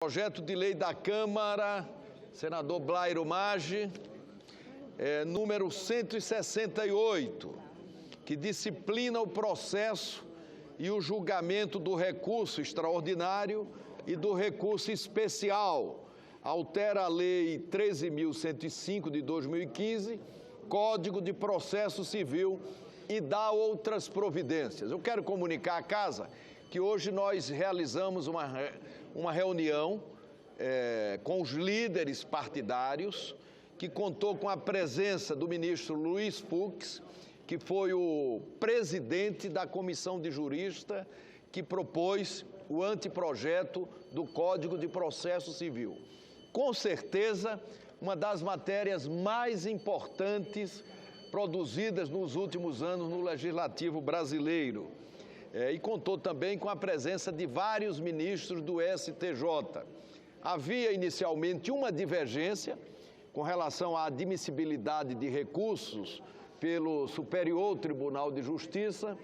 Projeto de lei da Câmara, senador Blairo Maggi, número 168, que disciplina o processo e o julgamento do recurso extraordinário e do recurso especial. Altera a Lei 13.105 de 2015, Código de Processo Civil, e dá outras providências. Eu quero comunicar à Casa que hoje nós realizamos uma reunião com os líderes partidários, que contou com a presença do ministro Luiz Fux, que foi o presidente da comissão de jurista que propôs o anteprojeto do Código de Processo Civil. Com certeza, uma das matérias mais importantes produzidas nos últimos anos no Legislativo brasileiro. E contou também com a presença de vários ministros do STJ. Havia inicialmente uma divergência com relação à admissibilidade de recursos pelo Superior Tribunal de Justiça,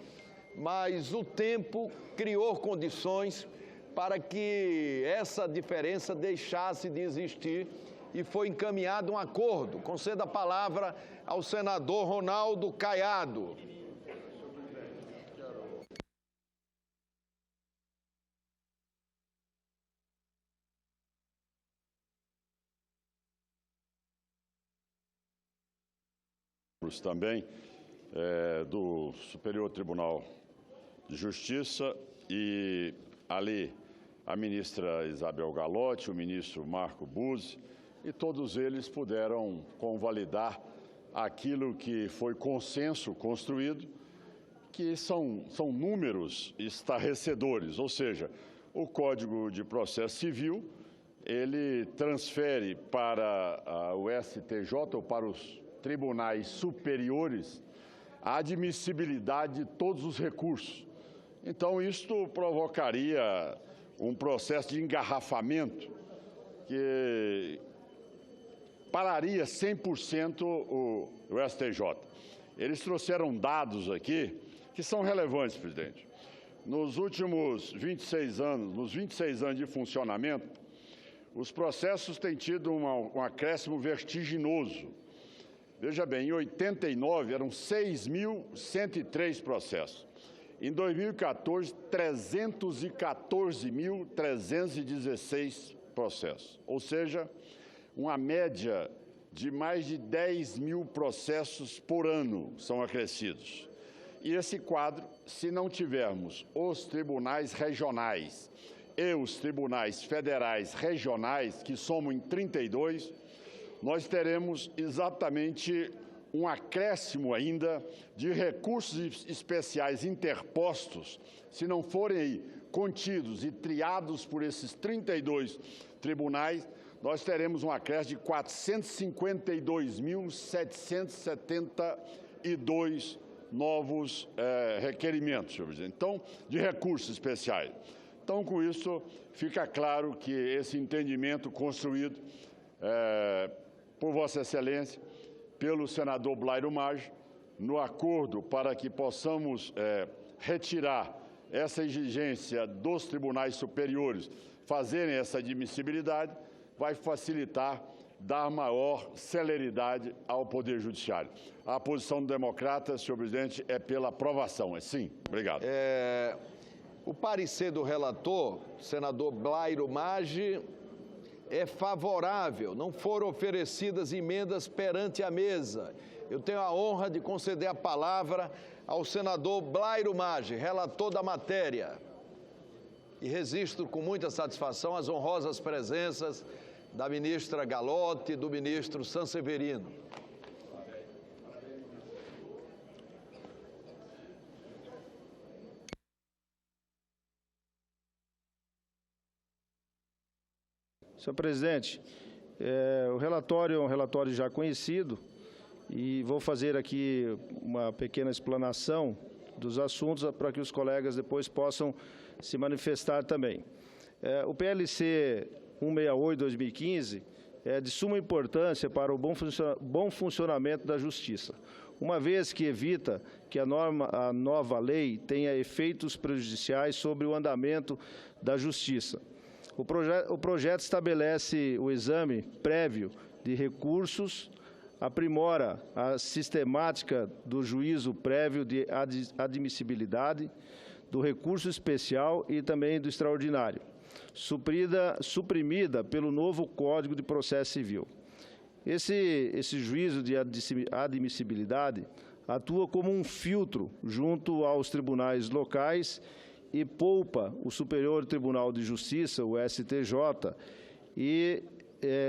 mas o tempo criou condições para que essa diferença deixasse de existir e foi encaminhado um acordo. Concedo a palavra ao senador Ronaldo Caiado. Também do Superior Tribunal de Justiça e ali a ministra Isabel Galotti, o ministro Marco Buzzi, e todos eles puderam convalidar aquilo que foi consenso construído, que são números estarrecedores, ou seja, o Código de Processo Civil, ele transfere para o STJ ou para os tribunais superiores a admissibilidade de todos os recursos. Então, isto provocaria um processo de engarrafamento que pararia 100% o STJ. Eles trouxeram dados aqui que são relevantes, presidente. Nos últimos 26 anos de funcionamento, os processos têm tido um acréscimo vertiginoso. Veja bem, em 89 eram 6.103 processos. Em 2014, 314.316 processos. Ou seja, uma média de mais de 10.000 processos por ano são acrescidos. E esse quadro, se não tivermos os tribunais regionais e os tribunais federais regionais, que somam em 32, nós teremos exatamente um acréscimo ainda de recursos especiais interpostos, se não forem aí contidos e triados por esses 32 tribunais, nós teremos um acréscimo de 452.772 novos requerimentos, senhor presidente, então, de recursos especiais. Então, com isso, fica claro que esse entendimento construído por Vossa Excelência, pelo senador Blairo Maggi, no acordo para que possamos retirar essa exigência dos tribunais superiores, fazerem essa admissibilidade, vai facilitar, dar maior celeridade ao Poder Judiciário. A posição do democrata, senhor presidente, é pela aprovação. É sim. Obrigado. O parecer do relator, senador Blairo Maggi, é favorável, não foram oferecidas emendas perante a mesa. Eu tenho a honra de conceder a palavra ao senador Blairo Maggi, relator da matéria. E registro com muita satisfação as honrosas presenças da ministra Galotti e do ministro Sanseverino. Senhor presidente, o relatório é um relatório já conhecido e vou fazer aqui uma pequena explanação dos assuntos para que os colegas depois possam se manifestar também. O PLC 168/2015 é de suma importância para o bom funcionamento da Justiça, uma vez que evita que a nova lei tenha efeitos prejudiciais sobre o andamento da Justiça. O projeto estabelece o exame prévio de recursos, aprimora a sistemática do juízo prévio de admissibilidade, do recurso especial e também do extraordinário, suprimida pelo novo Código de Processo Civil. Esse juízo de admissibilidade atua como um filtro junto aos tribunais locais e poupa o Superior Tribunal de Justiça, o STJ,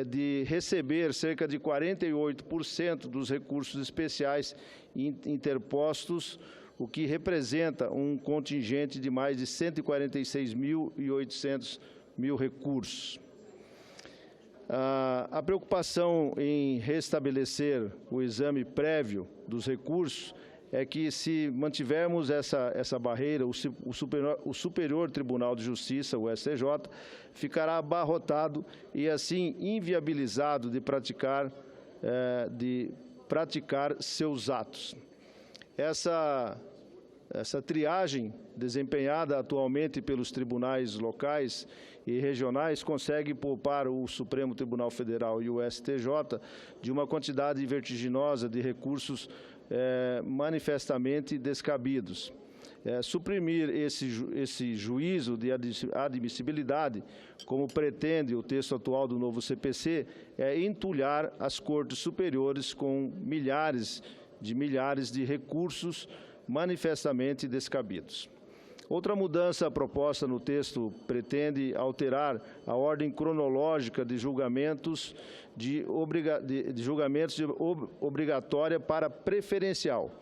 de receber cerca de 48% dos recursos especiais interpostos, o que representa um contingente de mais de 146.800 recursos. A preocupação em restabelecer o exame prévio dos recursos é que, se mantivermos essa barreira, o Superior Tribunal de Justiça, o STJ, ficará abarrotado e, assim, inviabilizado de praticar seus atos. Essa triagem desempenhada atualmente pelos tribunais locais e regionais consegue poupar o Supremo Tribunal Federal e o STJ de uma quantidade vertiginosa de recursos manifestamente descabidos. Suprimir esse juízo de admissibilidade, como pretende o texto atual do novo CPC, é entulhar as cortes superiores com milhares de recursos manifestamente descabidos. Outra mudança proposta no texto pretende alterar a ordem cronológica de julgamentos de obrigatória para preferencial.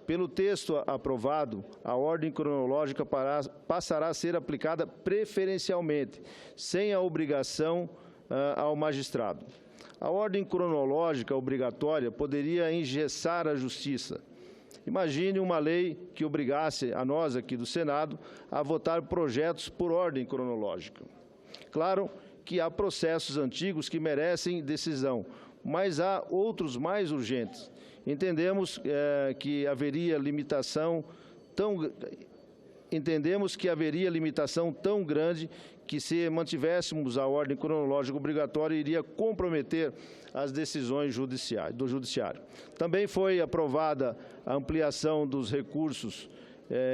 Pelo texto aprovado, a ordem cronológica passará a ser aplicada preferencialmente, sem a obrigação ao magistrado. A ordem cronológica obrigatória poderia engessar a Justiça. Imagine uma lei que obrigasse a nós aqui do Senado a votar projetos por ordem cronológica. Claro que há processos antigos que merecem decisão, mas há outros mais urgentes. Entendemos que haveria limitação tão grande que, se mantivéssemos a ordem cronológica obrigatória, iria comprometer as decisões do Judiciário. Também foi aprovada a ampliação dos recursos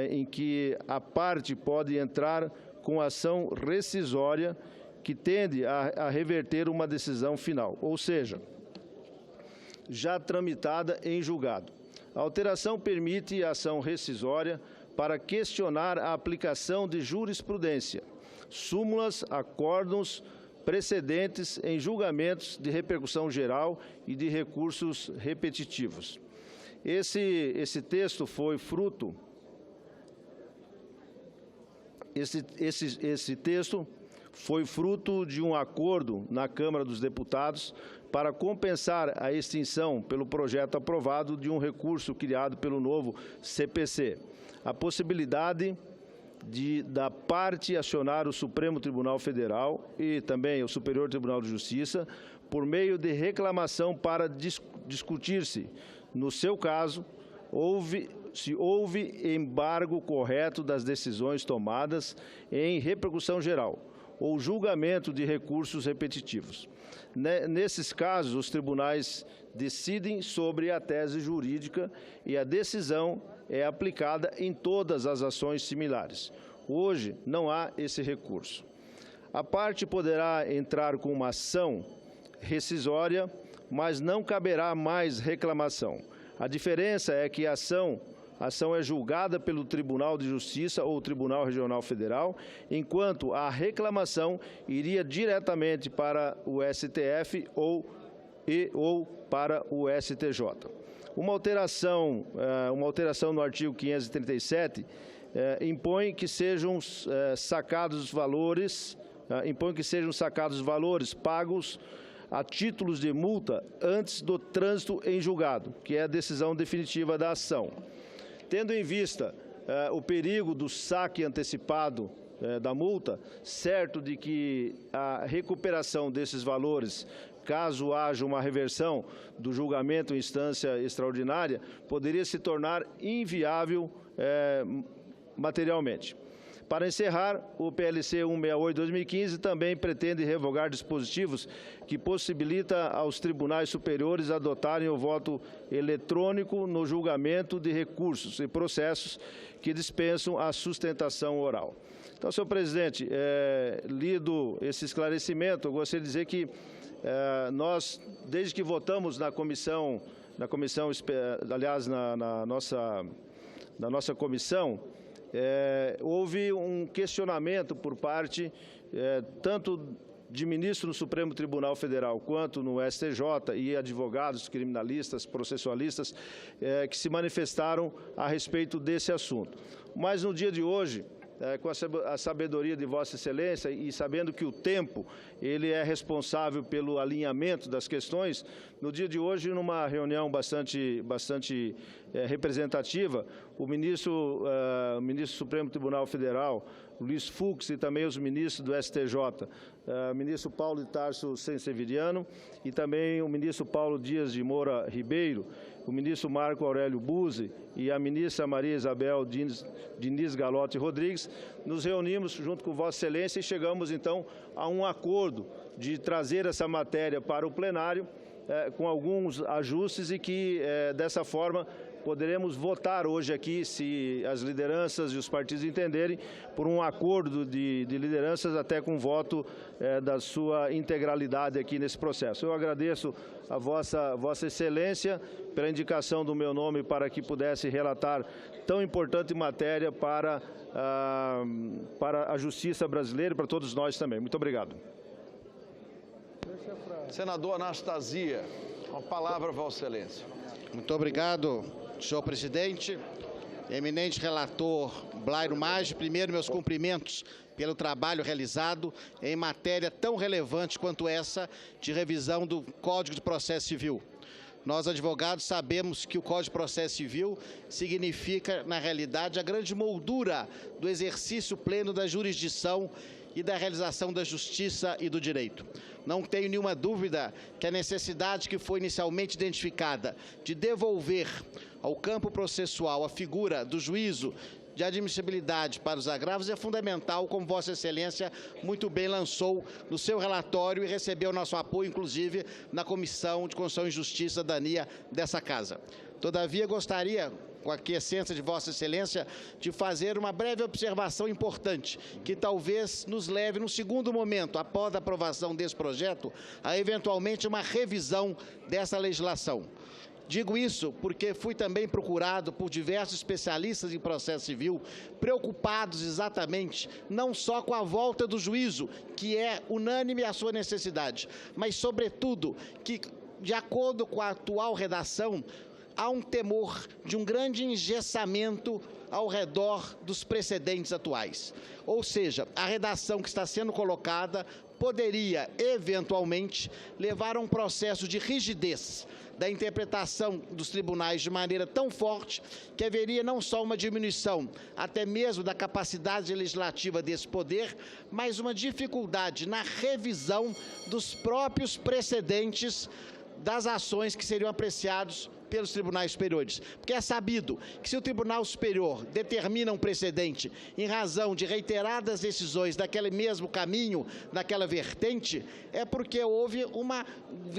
em que a parte pode entrar com ação rescisória que tende a reverter uma decisão final, ou seja, já tramitada em julgado. A alteração permite a ação rescisória para questionar a aplicação de jurisprudência, súmulas, acórdãos, precedentes em julgamentos de repercussão geral e de recursos repetitivos. Esse texto foi fruto de um acordo na Câmara dos Deputados para compensar a extinção, pelo projeto aprovado, de um recurso criado pelo novo CPC. A possibilidade da parte acionar o Supremo Tribunal Federal e também o Superior Tribunal de Justiça por meio de reclamação para discutir-se, no seu caso, se houve embargo correto das decisões tomadas em repercussão geral ou julgamento de recursos repetitivos. Nesses casos, os tribunais decidem sobre a tese jurídica e a decisão é aplicada em todas as ações similares. Hoje, não há esse recurso. A parte poderá entrar com uma ação rescisória, mas não caberá mais reclamação. A diferença é que a ação é julgada pelo Tribunal de Justiça ou Tribunal Regional Federal, enquanto a reclamação iria diretamente para o STF ou para o STJ. Uma alteração no artigo 537 impõe que sejam sacados valores pagos a títulos de multa antes do trânsito em julgado, que é a decisão definitiva da ação. Tendo em vista o perigo do saque antecipado da multa, certo de que a recuperação desses valores, caso haja uma reversão do julgamento em instância extraordinária, poderia se tornar inviável materialmente. Para encerrar, o PLC 168/2015 também pretende revogar dispositivos que possibilita aos tribunais superiores adotarem o voto eletrônico no julgamento de recursos e processos que dispensam a sustentação oral. Então, senhor presidente, lido esse esclarecimento, eu gostaria de dizer que nós, desde que votamos na nossa comissão, houve um questionamento por parte tanto de ministro no Supremo Tribunal Federal quanto no STJ e advogados, criminalistas, processualistas, que se manifestaram a respeito desse assunto. Mas no dia de hoje, com a sabedoria de Vossa Excelência e sabendo que o tempo ele é responsável pelo alinhamento das questões, no dia de hoje, numa reunião bastante representativa, o ministro do Supremo Tribunal Federal, Luiz Fux, e também os ministros do STJ, ministro Paulo de Tarso Severiano e também o ministro Paulo Dias de Moura Ribeiro, o ministro Marco Aurélio Buzzi e a ministra Maria Isabel Diniz Galotti Rodrigues, nos reunimos junto com Vossa Excelência e chegamos, então, a um acordo de trazer essa matéria para o plenário com alguns ajustes e que, dessa forma, poderemos votar hoje aqui, se as lideranças e os partidos entenderem, por um acordo de lideranças, até com voto da sua integralidade aqui nesse processo. Eu agradeço a Vossa Excelência pela indicação do meu nome para que pudesse relatar tão importante matéria para a justiça brasileira e para todos nós também. Muito obrigado. Senador Anastasia, com a palavra, Vossa Excelência. Muito obrigado, senhor presidente. Eminente relator Blairo Maggi, primeiro meus cumprimentos pelo trabalho realizado em matéria tão relevante quanto essa de revisão do Código de Processo Civil. Nós, advogados, sabemos que o Código de Processo Civil significa, na realidade, a grande moldura do exercício pleno da jurisdição e da realização da justiça e do direito. Não tenho nenhuma dúvida que a necessidade que foi inicialmente identificada de devolver ao campo processual a figura do juízo de admissibilidade para os agravos é fundamental, como Vossa Excelência muito bem lançou no seu relatório e recebeu nosso apoio, inclusive, na Comissão de Constituição e Justiça da ANIA dessa Casa. Todavia, gostaria, com a aquiescência de Vossa Excelência, de fazer uma breve observação importante, que talvez nos leve, num segundo momento, após a aprovação desse projeto, a eventualmente uma revisão dessa legislação. Digo isso porque fui também procurado por diversos especialistas em processo civil, preocupados exatamente não só com a volta do juízo, que é unânime a sua necessidade, mas, sobretudo, que, de acordo com a atual redação, há um temor de um grande engessamento ao redor dos precedentes atuais. Ou seja, a redação que está sendo colocada poderia, eventualmente, levar a um processo de rigidez da interpretação dos tribunais de maneira tão forte que haveria não só uma diminuição até mesmo da capacidade legislativa desse poder, mas uma dificuldade na revisão dos próprios precedentes das ações que seriam apreciados pelos tribunais superiores. Porque é sabido que se o Tribunal Superior determina um precedente em razão de reiteradas decisões daquele mesmo caminho, naquela vertente, é porque houve uma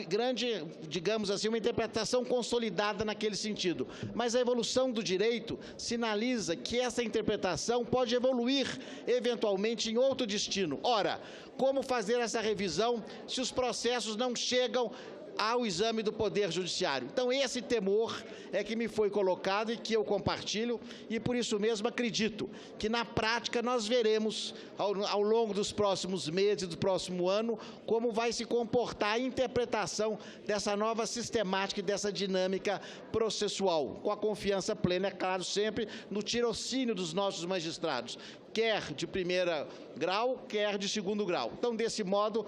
grande, digamos assim, uma interpretação consolidada naquele sentido. Mas a evolução do direito sinaliza que essa interpretação pode evoluir eventualmente em outro destino. Ora, como fazer essa revisão se os processos não chegam ao exame do Poder Judiciário? Então, esse temor é que me foi colocado e que eu compartilho, e por isso mesmo acredito que, na prática, nós veremos, ao longo dos próximos meses, do próximo ano, como vai se comportar a interpretação dessa nova sistemática e dessa dinâmica processual, com a confiança plena, é claro, sempre no tirocínio dos nossos magistrados, quer de primeiro grau, quer de segundo grau. Então, desse modo,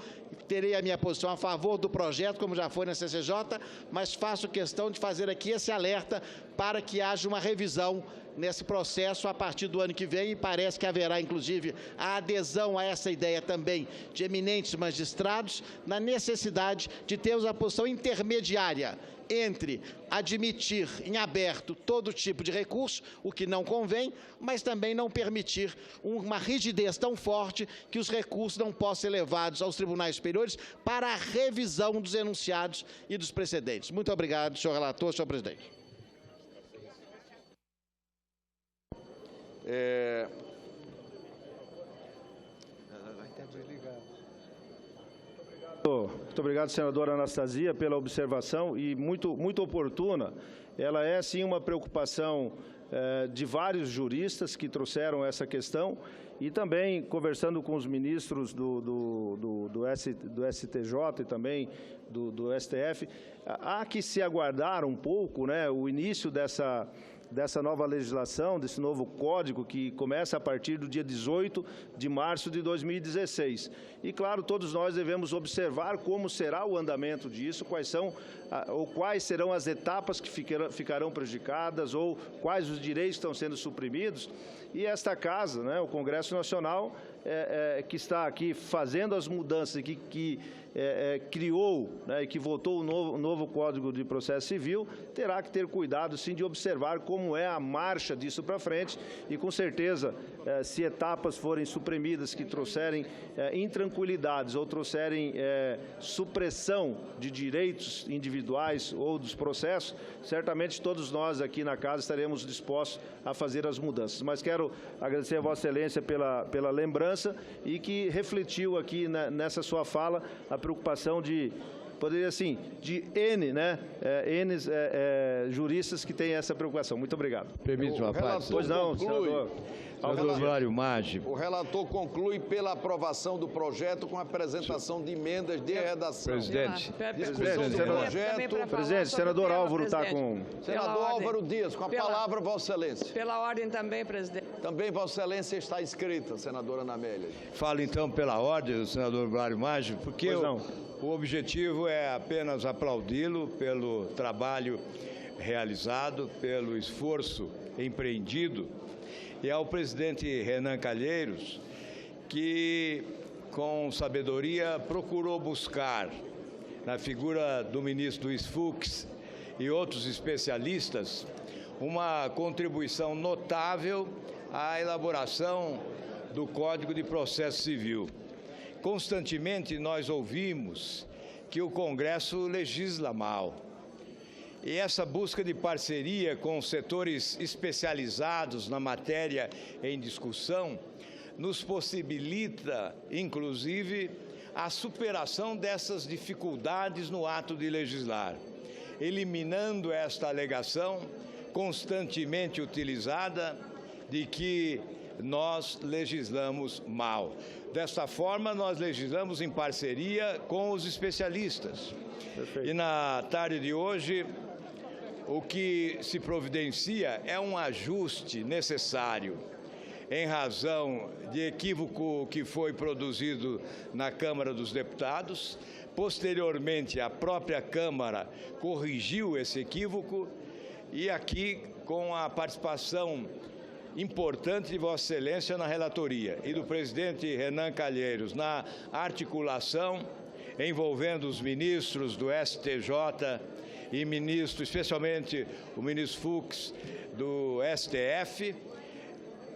terei a minha posição a favor do projeto, como já foi na CCJ, mas faço questão de fazer aqui esse alerta para que haja uma revisão nesse processo a partir do ano que vem, e parece que haverá, inclusive, a adesão a essa ideia também de eminentes magistrados, na necessidade de termos a posição intermediária entre admitir em aberto todo tipo de recurso, o que não convém, mas também não permitir uma rigidez tão forte que os recursos não possam ser levados aos tribunais superiores para a revisão dos enunciados e dos precedentes. Muito obrigado, senhor relator, senhor presidente. Muito obrigado, senadora Anastasia, pela observação e muito oportuna. Ela é, sim, uma preocupação de vários juristas que trouxeram essa questão e também conversando com os ministros do STJ e também do STF. Há que se aguardar um pouco, né, o início dessa nova legislação, desse novo código que começa a partir do dia 18 de março de 2016. E, claro, todos nós devemos observar como será o andamento disso, quais serão as etapas que ficarão prejudicadas ou quais os direitos estão sendo suprimidos. E esta Casa, né, o Congresso Nacional, que está aqui fazendo as mudanças que criou, né, e que votou o novo Código de Processo Civil, terá que ter cuidado, sim, de observar como é a marcha disso para frente e, com certeza, se etapas forem suprimidas que trouxerem intranquilidades ou trouxerem supressão de direitos individuais ou dos processos, certamente todos nós aqui na Casa estaremos dispostos a fazer as mudanças. Mas quero agradecer a Vossa Excelência pela lembrança e que refletiu aqui nessa sua fala a preocupação poderia assim, de N juristas que têm essa preocupação. Muito obrigado. Permite uma parte? Pois não, senador. Senador Blário Maggi. O relator conclui pela aprovação do projeto com a apresentação de emendas de redação. Presidente. Discussão do projeto. Presidente, senador Álvaro está com... Senador Álvaro Dias, com a palavra, Vossa Excelência. Pela ordem também, presidente. Também Vossa Excelência está inscrita, senadora Ana Amélia. Falo então pela ordem do senador Blário Maggi, porque o objetivo é apenas aplaudi-lo pelo trabalho realizado, pelo esforço empreendido, e ao presidente Renan Calheiros, que com sabedoria procurou buscar, na figura do ministro Luiz Fux e outros especialistas, uma contribuição notável à elaboração do Código de Processo Civil. Constantemente nós ouvimos que o Congresso legisla mal. E essa busca de parceria com setores especializados na matéria em discussão nos possibilita, inclusive, a superação dessas dificuldades no ato de legislar, eliminando esta alegação constantemente utilizada de que nós legislamos mal. Desta forma, nós legislamos em parceria com os especialistas. Perfeito. E na tarde de hoje, o que se providencia é um ajuste necessário em razão de equívoco que foi produzido na Câmara dos Deputados. Posteriormente, a própria Câmara corrigiu esse equívoco e aqui, com a participação importante de Vossa Excelência na relatoria e do presidente Renan Calheiros na articulação envolvendo os ministros do STJ e especialmente o ministro Fux do STF,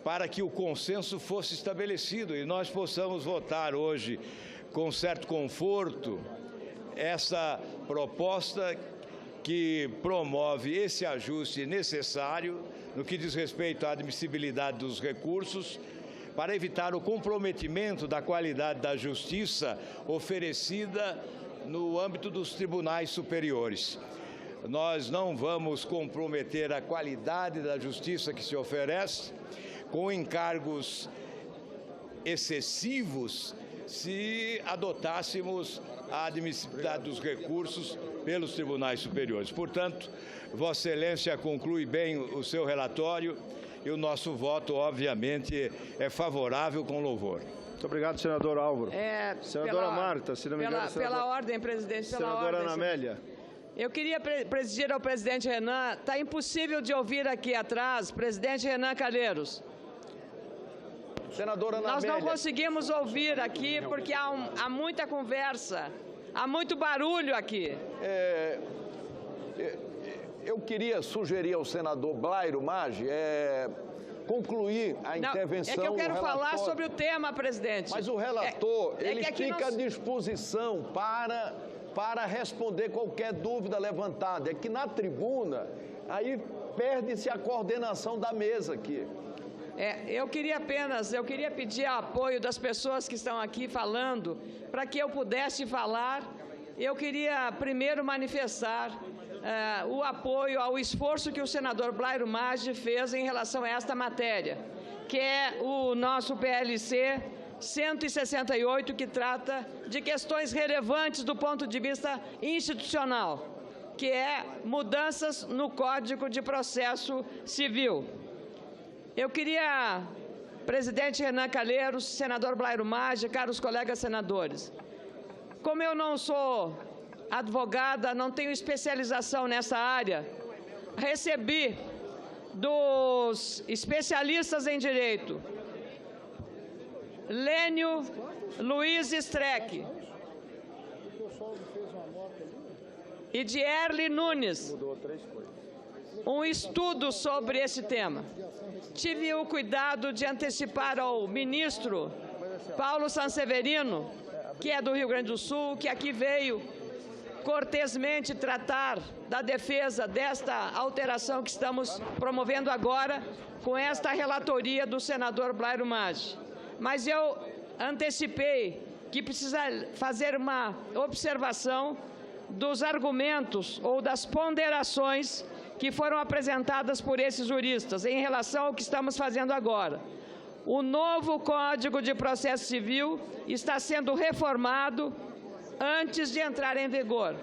para que o consenso fosse estabelecido e nós possamos votar hoje com certo conforto essa proposta que promove esse ajuste necessário no que diz respeito à admissibilidade dos recursos, para evitar o comprometimento da qualidade da justiça oferecida no âmbito dos tribunais superiores. Nós não vamos comprometer a qualidade da justiça que se oferece com encargos excessivos se adotássemos a admissibilidade dos recursos pelos tribunais superiores. Portanto, Vossa Excelência conclui bem o seu relatório e o nosso voto, obviamente, é favorável com louvor. Muito obrigado, senador Álvaro. Senadora Marta, se não me engano... Pela ordem, presidente, pela senadora ordem. Ana Amélia. Eu queria presidir ao presidente Renan. Está impossível de ouvir aqui atrás, presidente Renan Calheiros. Senadora Ana Nós não Amélia. conseguimos ouvir aqui porque há muita conversa, há muito barulho aqui. Eu queria sugerir ao senador Blairo Maggi concluir a intervenção. É que eu quero falar sobre o tema, presidente. Mas o relator, ele que aqui fica à nós... disposição para responder qualquer dúvida levantada. É que na tribuna, aí perde-se a coordenação da mesa aqui. Eu queria pedir apoio das pessoas que estão aqui falando, para que eu pudesse falar. Eu queria primeiro manifestar o apoio ao esforço que o senador Blairo Maggi fez em relação a esta matéria, que é o nosso PLC 168, que trata de questões relevantes do ponto de vista institucional, que é mudanças no Código de Processo Civil. Eu queria, presidente Renan Calheiros, senador Blairo Maggi, caros colegas senadores, como eu não sou advogada, não tenho especialização nessa área, recebi dos especialistas em direito, Lênio Luiz Streck e de Erli Nunes, um estudo sobre esse tema. Tive o cuidado de antecipar ao ministro Paulo Sanseverino, que é do Rio Grande do Sul, que aqui veio cortesmente tratar da defesa desta alteração que estamos promovendo agora com esta relatoria do senador Blairo Maggi. Mas eu antecipei que precisa fazer uma observação dos argumentos ou das ponderações que foram apresentadas por esses juristas em relação ao que estamos fazendo agora. O novo Código de Processo Civil está sendo reformado antes de entrar em vigor.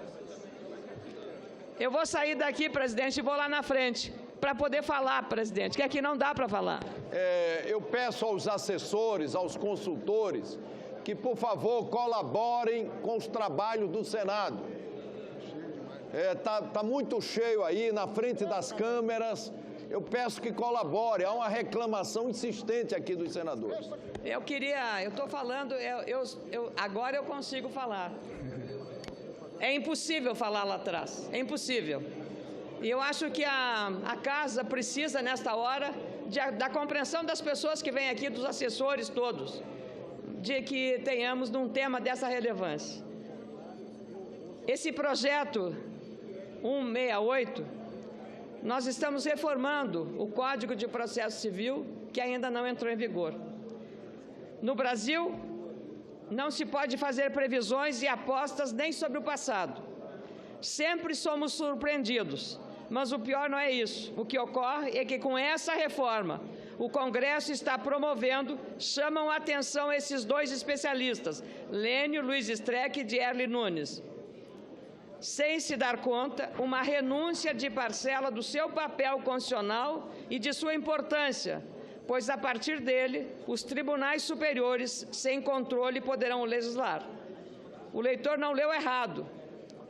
Eu vou sair daqui, presidente, e vou lá na frente para poder falar, presidente, que aqui não dá para falar. Eu peço aos assessores, aos consultores, que, por favor, colaborem com os trabalhos do Senado. Tá muito cheio aí, na frente das câmeras. Eu peço que colabore. Há uma reclamação insistente aqui dos senadores. Eu estou falando, agora eu consigo falar. É impossível falar lá atrás, é impossível. E eu acho que a casa precisa, nesta hora, da compreensão das pessoas que vêm aqui, dos assessores todos, de que tenhamos num tema dessa relevância. Esse projeto 168, nós estamos reformando o Código de Processo Civil, que ainda não entrou em vigor. No Brasil, não se pode fazer previsões e apostas nem sobre o passado. Sempre somos surpreendidos, mas o pior não é isso. O que ocorre é que, com essa reforma, o Congresso está promovendo, chamam a atenção esses dois especialistas, Lênio Luiz Streck e de Erli Nunes, sem se dar conta, uma renúncia de parcela do seu papel constitucional e de sua importância, pois, a partir dele, os tribunais superiores, sem controle, poderão legislar. O leitor não leu errado.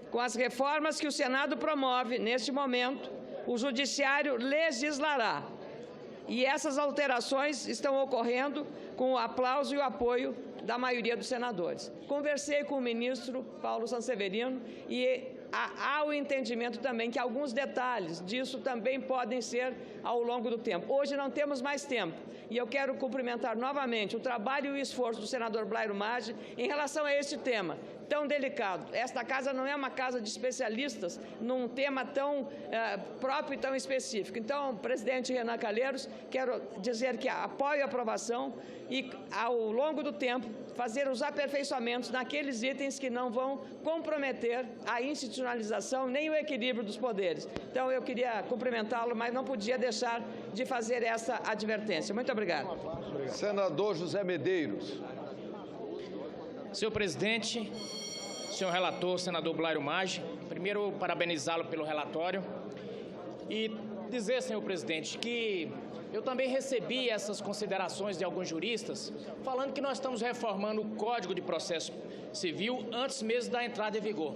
Com as reformas que o Senado promove, neste momento, o Judiciário legislará. E essas alterações estão ocorrendo com o aplauso e o apoio da maioria dos senadores. Conversei com o ministro Paulo Sanseverino e há o entendimento também que alguns detalhes disso também podem ser ao longo do tempo. Hoje não temos mais tempo e eu quero cumprimentar novamente o trabalho e o esforço do senador Blairo Maggi em relação a este tema tão delicado. Esta casa não é uma casa de especialistas num tema tão próprio e tão específico. Então, presidente Renan Calheiros, quero dizer que apoio a aprovação e, ao longo do tempo, fazer os aperfeiçoamentos naqueles itens que não vão comprometer a institucionalização nem o equilíbrio dos poderes. Então, eu queria cumprimentá-lo, mas não podia deixar de fazer essa advertência. Muito obrigado. Senador José Medeiros. Senhor presidente, senhor relator, senador Blairo Maggi, primeiro parabenizá-lo pelo relatório e dizer, senhor presidente, que eu também recebi essas considerações de alguns juristas falando que nós estamos reformando o Código de Processo Civil antes mesmo da entrada em vigor.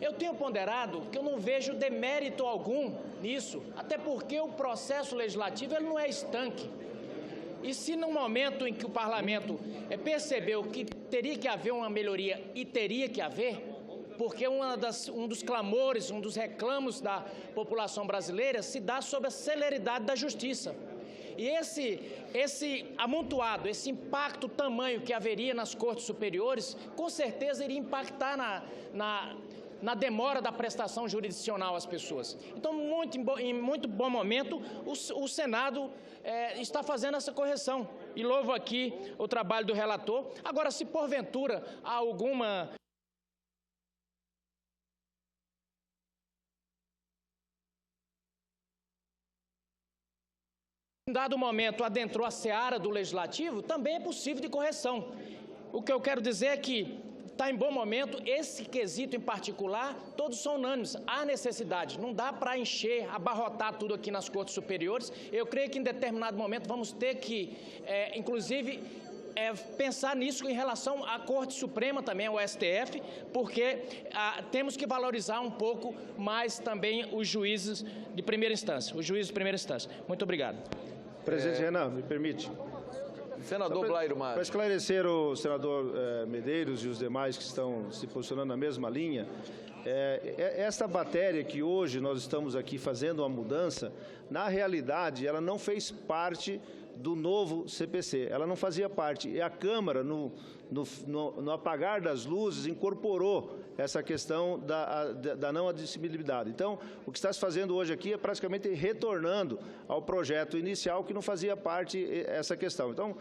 Eu tenho ponderado que eu não vejo demérito algum nisso, até porque o processo legislativo ele não é estanque. E se no momento em que o parlamento percebeu que teria que haver uma melhoria, e teria que haver, porque um dos clamores, um dos reclamos da população brasileira se dá sobre a celeridade da justiça. E esse amontoado, esse impacto tamanho que haveria nas cortes superiores, com certeza iria impactar na demora da prestação jurisdicional às pessoas. Então, em muito bom momento, o Senado está fazendo essa correção. E louvo aqui o trabalho do relator. Agora, se porventura há alguma... em dado momento adentrou a seara do Legislativo, também é possível de correção. O que eu quero dizer é que está em bom momento, esse quesito em particular, todos são unânimes, há necessidade, não dá para encher, abarrotar tudo aqui nas cortes superiores. Eu creio que em determinado momento vamos ter que, inclusive, pensar nisso em relação à Corte Suprema também, ao STF, porque temos que valorizar um pouco mais também os juízes de primeira instância, Muito obrigado. Presidente Renan, me permite. Senador Blairo Maggi. Para esclarecer o senador Medeiros e os demais que estão se posicionando na mesma linha, esta matéria que hoje nós estamos aqui fazendo uma mudança, na realidade, ela não fez parte do novo CPC, ela não fazia parte. E a Câmara, no apagar das luzes, incorporou essa questão da não admissibilidade. Então, o que está se fazendo hoje aqui é praticamente retornando ao projeto inicial que não fazia parte essa questão. Então,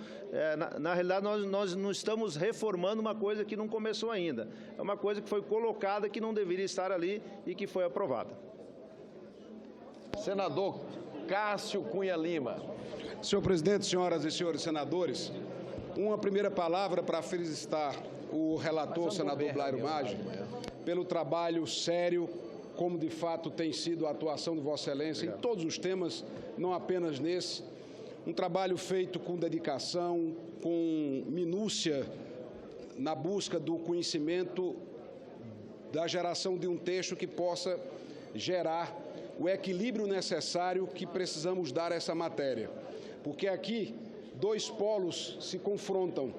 na realidade, nós não estamos reformando uma coisa que não começou ainda. É uma coisa que foi colocada que não deveria estar ali e que foi aprovada. Senador Cássio Cunha Lima. Senhor presidente, senhoras e senhores senadores, uma primeira palavra para felicitar o relator, senador Blairo Maggi, pelo trabalho sério, como de fato tem sido a atuação de Vossa Excelência em todos os temas, não apenas nesse. Um trabalho feito com dedicação, com minúcia, na busca do conhecimento, da geração de um texto que possa gerar o equilíbrio necessário que precisamos dar a essa matéria. Porque aqui dois polos se confrontam.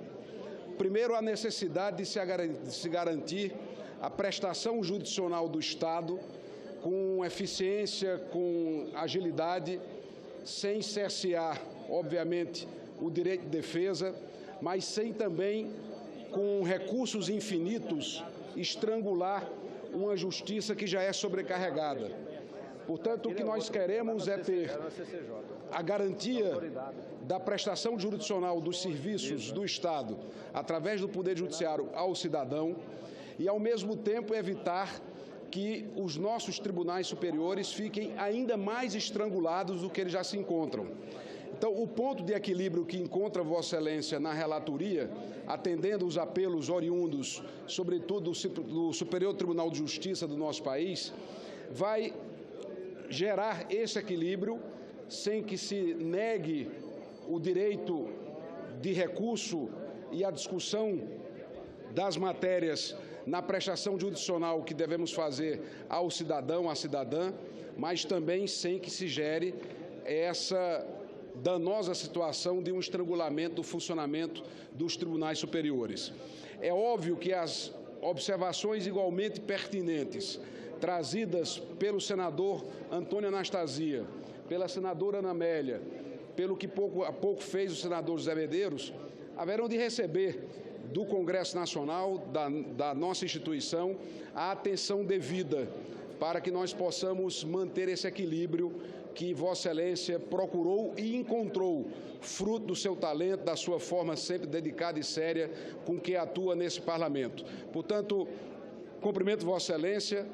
Primeiro, a necessidade de se garantir a prestação jurisdicional do Estado com eficiência, com agilidade, sem cercear, obviamente, o direito de defesa, mas sem também, com recursos infinitos, estrangular uma justiça que já é sobrecarregada. Portanto, o que nós queremos é ter a garantia da prestação jurisdicional dos serviços do Estado através do Poder Judiciário ao cidadão e, ao mesmo tempo, evitar que os nossos tribunais superiores fiquem ainda mais estrangulados do que eles já se encontram. Então, o ponto de equilíbrio que encontra Vossa Excelência na relatoria, atendendo os apelos oriundos, sobretudo do Superior Tribunal de Justiça do nosso país, vai gerar esse equilíbrio sem que se negue o direito de recurso e a discussão das matérias na prestação jurisdicional que devemos fazer ao cidadão, à cidadã, mas também sem que se gere essa danosa situação de um estrangulamento do funcionamento dos tribunais superiores. É óbvio que as observações igualmente pertinentes trazidas pelo senador Antônio Anastasia, pela senadora Ana Amélia, pelo que há pouco fez o senador José Medeiros, haverão de receber do Congresso Nacional, da nossa instituição, a atenção devida para que nós possamos manter esse equilíbrio que Vossa Excelência procurou e encontrou, fruto do seu talento, da sua forma sempre dedicada e séria com que atua nesse Parlamento. Portanto, cumprimento Vossa Excelência,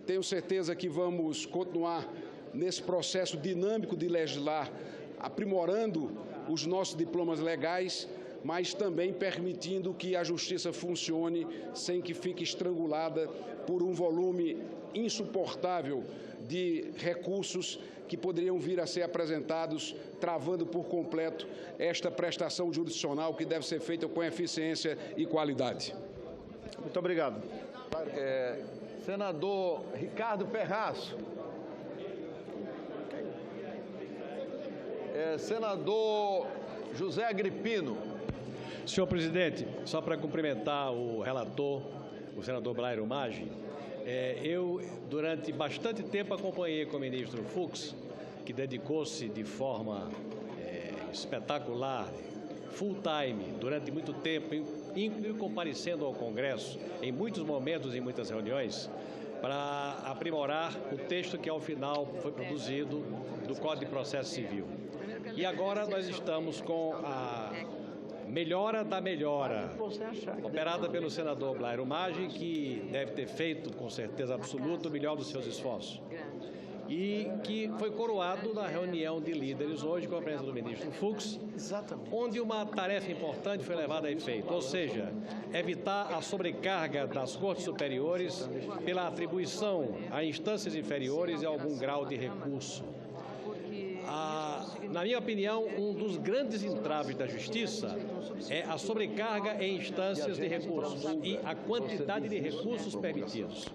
tenho certeza que vamos continuar nesse processo dinâmico de legislar, aprimorando os nossos diplomas legais, mas também permitindo que a justiça funcione sem que fique estrangulada por um volume insuportável de recursos que poderiam vir a ser apresentados, travando por completo esta prestação jurisdicional que deve ser feita com eficiência e qualidade. Muito obrigado. Senador Ricardo Ferraço. Senador José Agripino. Senhor presidente, só para cumprimentar o relator, o senador Blairo Maggi, eu, durante bastante tempo, acompanhei com o ministro Fux, que dedicou-se de forma espetacular, full time, durante muito tempo, inclusive comparecendo ao Congresso, em muitos momentos, em muitas reuniões, para aprimorar o texto que, ao final, foi produzido do Código de Processo Civil. E agora nós estamos com a melhora da melhora, operada pelo senador Blairo Maggi, que deve ter feito, com certeza absoluta, o melhor dos seus esforços. E que foi coroado na reunião de líderes hoje, com a presença do ministro Fux, onde uma tarefa importante foi levada a efeito, ou seja, evitar a sobrecarga das cortes superiores pela atribuição a instâncias inferiores e algum grau de recurso. Na minha opinião, um dos grandes entraves da Justiça é a sobrecarga em instâncias de recursos e a quantidade de recursos permitidos.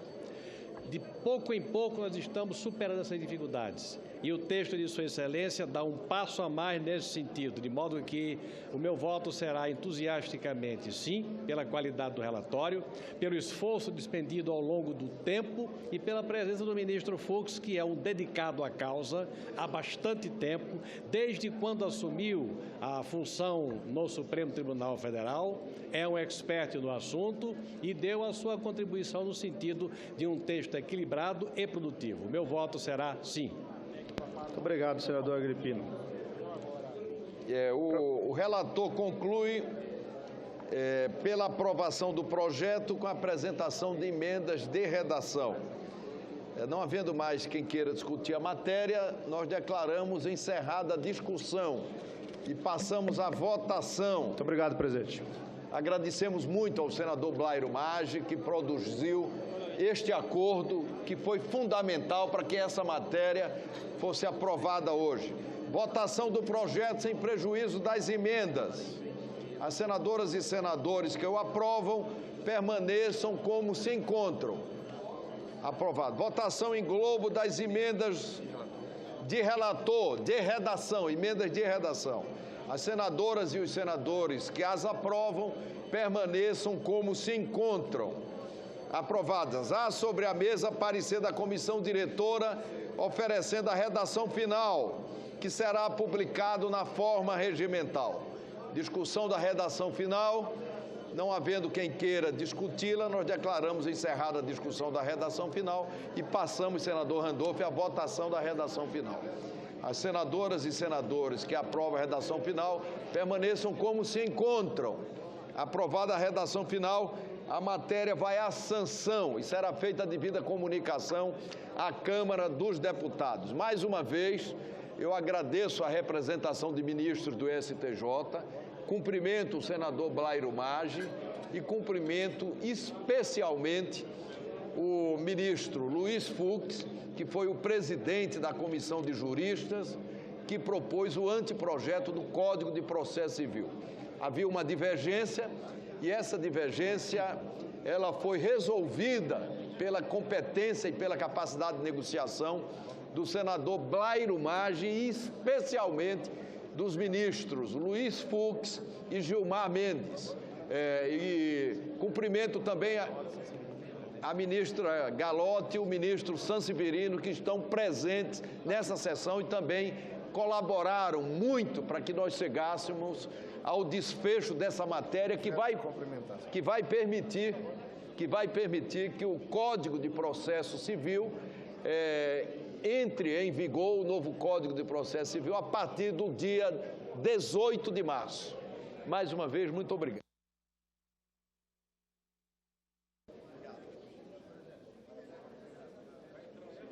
De pouco em pouco nós estamos superando essas dificuldades e o texto de Sua Excelência dá um passo a mais nesse sentido, de modo que o meu voto será entusiasticamente sim, pela qualidade do relatório, pelo esforço despendido ao longo do tempo e pela presença do ministro Fux, que é um dedicado à causa há bastante tempo, desde quando assumiu a função no Supremo Tribunal Federal, é um expert no assunto e deu a sua contribuição no sentido de um texto equilibrado e produtivo. O meu voto será sim. Muito obrigado, senador Agripino. O relator conclui pela aprovação do projeto com a apresentação de emendas de redação. Não havendo mais quem queira discutir a matéria, nós declaramos encerrada a discussão e passamos à votação. Muito obrigado, presidente. Agradecemos muito ao senador Blairo Maggi, que produziu este acordo, que foi fundamental para que essa matéria fosse aprovada hoje. Votação do projeto sem prejuízo das emendas. As senadoras e senadores que o aprovam permaneçam como se encontram. Aprovado. Votação em globo das emendas de relator, de redação, emendas de redação. As senadoras e os senadores que as aprovam permaneçam como se encontram. Aprovadas. Há sobre a mesa parecer da comissão diretora oferecendo a redação final, que será publicado na forma regimental. Discussão da redação final. Não havendo quem queira discuti-la, nós declaramos encerrada a discussão da redação final e passamos, senador Randolph, à votação da redação final. As senadoras e senadores que aprovam a redação final permaneçam como se encontram. Aprovada a redação final, a matéria vai à sanção e será feita a devida comunicação à Câmara dos Deputados. Mais uma vez, eu agradeço a representação de ministros do STJ, cumprimento o senador Blairo Maggi e cumprimento especialmente o ministro Luiz Fux, que foi o presidente da Comissão de Juristas, que propôs o anteprojeto do Código de Processo Civil. Havia uma divergência e essa divergência ela foi resolvida pela competência e pela capacidade de negociação do senador Blairo Maggi e especialmente dos ministros Luiz Fux e Gilmar Mendes. E cumprimento também a ministra Galotti e o ministro Sanseverino, que estão presentes nessa sessão e também colaboraram muito para que nós chegássemos ao desfecho dessa matéria que vai permitir que o Código de Processo Civil entre em vigor, o novo Código de Processo Civil, a partir do dia 18 de março. Mais uma vez, muito obrigado.